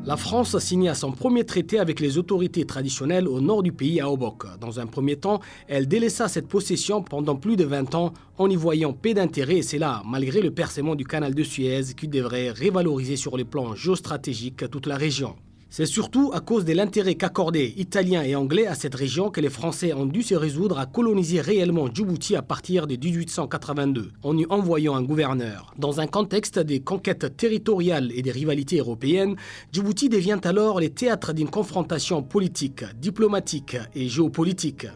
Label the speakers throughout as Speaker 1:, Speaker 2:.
Speaker 1: La France signa son premier traité avec les autorités traditionnelles au nord du pays à Obok. Dans un premier temps, elle délaissa cette possession pendant plus de 20 ans en y voyant peu d'intérêt, et c'est là, malgré le percement du canal de Suez qui devrait revaloriser sur le plan géostratégique toute la région. C'est surtout à cause de l'intérêt qu'accordaient Italiens et Anglais à cette région que les Français ont dû se résoudre à coloniser réellement Djibouti à partir de 1882, en y envoyant un gouverneur. Dans un contexte des conquêtes territoriales et des rivalités européennes, Djibouti devient alors le théâtre d'une confrontation politique, diplomatique et géopolitique.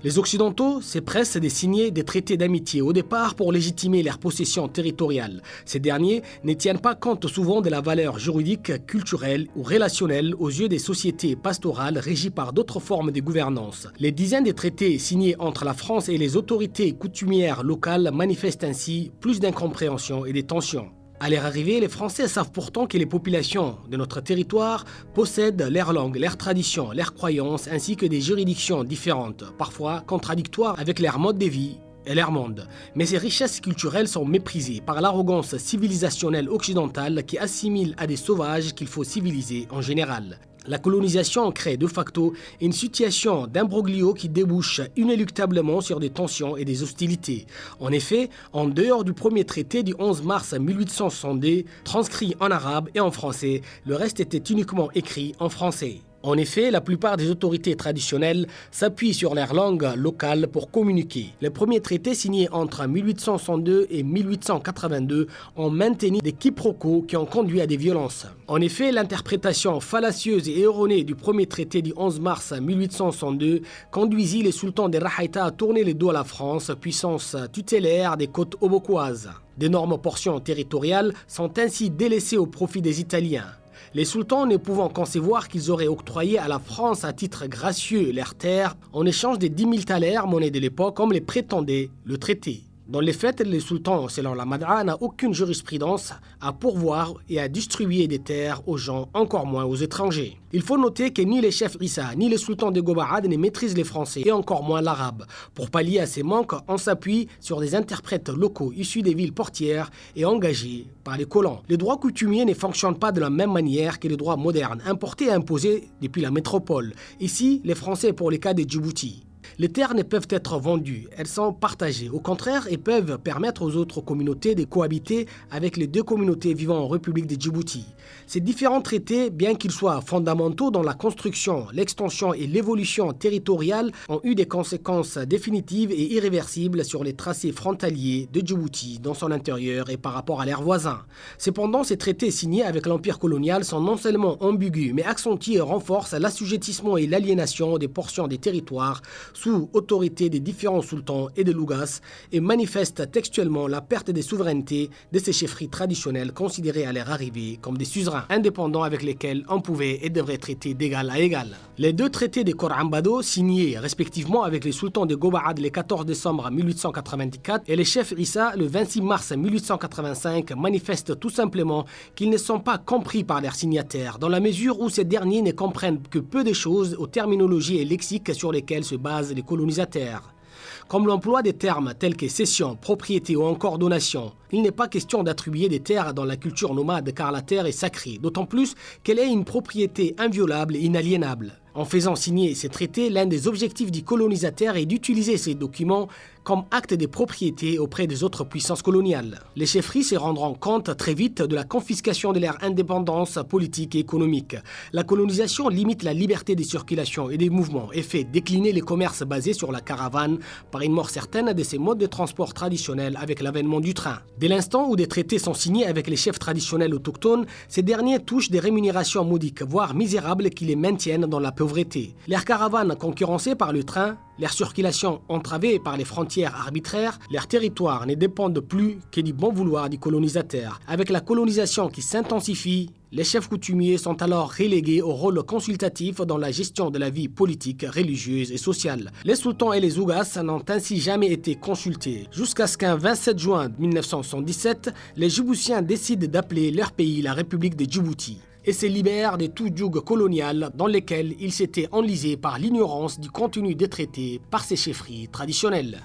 Speaker 1: Les Occidentaux s'empressent de signer des traités d'amitié au départ pour légitimer leurs possessions territoriales. Ces derniers ne tiennent pas compte souvent de la valeur juridique, culturelle ou relationnelle aux yeux des sociétés pastorales régies par d'autres formes de gouvernance. Les dizaines de traités signés entre la France et les autorités coutumières locales manifestent ainsi plus d'incompréhension et de tensions. À leur arrivée, les Français savent pourtant que les populations de notre territoire possèdent leur langue, leurs traditions, leurs croyances ainsi que des juridictions différentes, parfois contradictoires avec leur mode de vie et leur monde. Mais ces richesses culturelles sont méprisées par l'arrogance civilisationnelle occidentale qui assimile à des sauvages qu'il faut civiliser en général. La colonisation crée de facto une situation d'imbroglio qui débouche inéluctablement sur des tensions et des hostilités. En effet, en dehors du premier traité du 11 mars 1862, transcrit en arabe et en français, le reste était uniquement écrit en français. En effet, la plupart des autorités traditionnelles s'appuient sur leur langue locale pour communiquer. Les premiers traités signés entre 1862 et 1882 ont maintenu des quiproquos qui ont conduit à des violences. En effet, l'interprétation fallacieuse et erronée du premier traité du 11 mars 1862 conduisit les sultans de Rahaïta à tourner le dos à la France, puissance tutélaire des côtes obokoises. D'énormes portions territoriales sont ainsi délaissées au profit des Italiens. Les sultans ne pouvant concevoir qu'ils auraient octroyé à la France à titre gracieux leurs terres en échange des 10 000 thalers, monnaie de l'époque, comme les prétendait le traité. Dans les faits, le sultan, selon la Mad'a, n'a aucune jurisprudence à pourvoir et à distribuer des terres aux gens, encore moins aux étrangers. Il faut noter que ni les chefs Issa ni les sultans de Gobaad ne maîtrisent les français et encore moins l'arabe. Pour pallier à ces manques, on s'appuie sur des interprètes locaux issus des villes portières et engagés par les colons. Les droits coutumiers ne fonctionnent pas de la même manière que les droits modernes, importés et imposés depuis la métropole. Ici, les Français pour les cas de Djibouti. Les terres ne peuvent être vendues, elles sont partagées. Au contraire, elles peuvent permettre aux autres communautés de cohabiter avec les deux communautés vivant en République de Djibouti. Ces différents traités, bien qu'ils soient fondamentaux dans la construction, l'extension et l'évolution territoriale, ont eu des conséquences définitives et irréversibles sur les tracés frontaliers de Djibouti dans son intérieur et par rapport à leurs voisins. Cependant, ces traités signés avec l'empire colonial sont non seulement ambigus, mais accentuent et renforcent l'assujettissement et l'aliénation des portions des territoires sous autorité des différents sultans et des lougas et manifeste textuellement la perte des souverainetés de ces chefferies traditionnelles considérées à leur arrivée comme des suzerains indépendants avec lesquels on pouvait et devrait traiter d'égal à égal. Les deux traités de Corambado, signés respectivement avec les sultans de Gobaad le 14 décembre 1894 et les chefs Issa le 26 mars 1885, manifestent tout simplement qu'ils ne sont pas compris par leurs signataires, dans la mesure où ces derniers ne comprennent que peu de choses aux terminologies et lexiques sur lesquelles se basent les colonisateurs. Comme l'emploi des termes tels que cession, propriété ou encore donation, il n'est pas question d'attribuer des terres dans la culture nomade car la terre est sacrée, d'autant plus qu'elle est une propriété inviolable et inaliénable. En faisant signer ces traités, l'un des objectifs du colonisateur est d'utiliser ces documents comme acte de propriété auprès des autres puissances coloniales. Les chefferies se rendront compte très vite de la confiscation de leur indépendance politique et économique. La colonisation limite la liberté de circulation et des mouvements et fait décliner les commerces basés sur la caravane par une mort certaine de ces modes de transport traditionnels avec l'avènement du train. Dès l'instant où des traités sont signés avec les chefs traditionnels autochtones, ces derniers touchent des rémunérations modiques, voire misérables, qui les maintiennent dans la pauvreté. Leurs caravanes concurrencées par le train, leur circulation entravée par les frontières arbitraires, leurs territoires ne dépendent plus que du bon vouloir du colonisateur. Avec la colonisation qui s'intensifie, les chefs coutumiers sont alors relégués au rôle consultatif dans la gestion de la vie politique, religieuse et sociale. Les sultans et les ougas n'ont ainsi jamais été consultés, jusqu'à ce qu'un 27 juin 1977, les Djiboutiens décident d'appeler leur pays la République de Djibouti et se libèrent de tout joug colonial dans lequel ils s'étaient enlisés par l'ignorance du contenu des traités par ces chefferies traditionnelles.